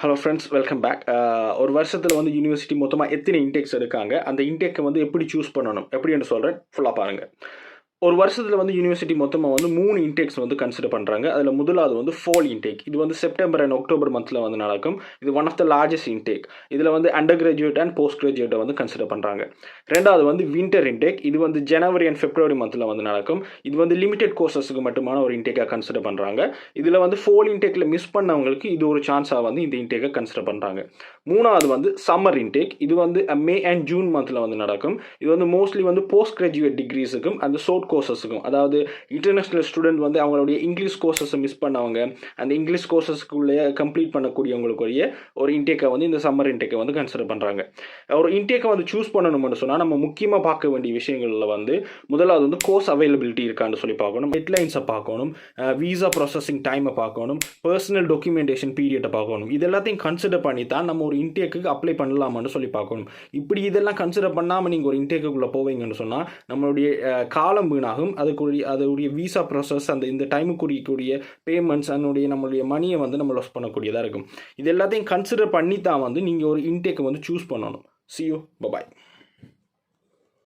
Hello friends, welcome back. ஒரு வருஷத்தில் வந்து யூனிவர்சிட்டி மொத்தமாக எத்தனை இன்டேக்ஸ் எடுக்காங்க, அந்த இன்டேக்கை வந்து எப்படி சூஸ் பண்ணணும் எப்படின்னு சொல்கிறேன், ஃபுல்லாக பாருங்கள். ஒரு வருஷத்தில் வந்து யூனிவர்சிட்டி மொத்தமாக வந்து 3 இன்டேக்ஸ் வந்து கன்சிடர் பண்ணுறாங்க. அதில் முதலாவது வந்து ஃபால் இன்டேக். இது வந்து செப்டம்பர் அண்ட் அக்டோபர் மந்தில் வந்து நடக்கும். இது one of the largest intake. இதில் வந்து அண்டர் கிராஜுவேட் அண்ட் போஸ்ட் கிராஜுவேட்டை வந்து கன்சிடர் பண்ணுறாங்க. ரெண்டாவது வந்து வின்டர் இன்டேக். இது வந்து ஜனவரி அண்ட் பிப்ரவரி மந்தில் வந்து நடக்கும். இது வந்து லிமிடெட் கோர்சஸுக்கு மட்டுமான ஒரு இன்டேக்காக கன்சிடர் பண்ணுறாங்க. இதில் வந்து ஃபால் இன்டேக்கில் மிஸ் பண்ணவங்களுக்கு இது ஒரு சான்ஸாக வந்து இந்த இன்டேக்கை கன்சிடர் பண்ணுறாங்க. மூணாவது வந்து சம்மர் இன்டேக். இது வந்து மே அண்ட் ஜூன் மந்தில் வந்து நடக்கும். இது வந்து மோஸ்ட்லி வந்து போஸ்ட் கிராஜுவேட் டிகிரிஸுக்கும் அந்த ஷார்ட் கோர்சஸுக்கும், அதாவது இன்டர்நேஷ்னல் ஸ்டூடெண்ட் வந்து அவங்களுடைய இங்கிலீஷ் கோர்சஸை மிஸ் பண்ணவங்க, அந்த இங்கிலீஷ் கோர்சஸ்க்குள்ளே கம்ப்ளீட் பண்ணக்கூடியவங்களுக்குரிய ஒரு இன்டேக்கை வந்து இந்த சம்மர் இன்டேக்கை வந்து கன்சிடர் பண்ணுறாங்க. ஒரு இன்டேக்கை வந்து சூஸ் பண்ணணும்னு சொன்னால் நம்ம முக்கியமாக பார்க்க வேண்டிய விஷயங்களில் வந்து முதலாவது வந்து கோர்ஸ் அவைலபிலிட்டி இருக்கான்னு சொல்லி பார்க்கணும், ஹெட்லைன்ஸை பார்க்கணும், வீசா ப்ராசஸிங் டைமை பார்க்கணும், பர்சனல் டாக்குமெண்டேஷன் பீரியட்டை பார்க்கணும். இது எல்லாத்தையும் கன்சிடர் பண்ணி தான் நம்ம ஒரு இன்டேக்குக்கு அப்ளை பண்ணலாமான்னு சொல்லி பார்க்கணும். இப்படி இதெல்லாம் கன்சிடர் பண்ணாமல் நீங்கள் ஒரு இன்டேக்குள்ளே போவீங்கன்னு சொன்னால் நம்மளுடைய காலம் வீணாகும். அதோடைய வீசா ப்ராசஸ், இந்த டைமுக்குரிய பேமெண்ட்ஸ், நம்மளுடைய மணியை வந்து நம்ம லாஸ் பண்ணக்கூடியதாக இருக்கும். இது எல்லாத்தையும் கன்சிடர் பண்ணி தான் வந்து நீங்கள் ஒரு இன்டேக்கை வந்து சூஸ் பண்ணணும். See you. Bye-bye.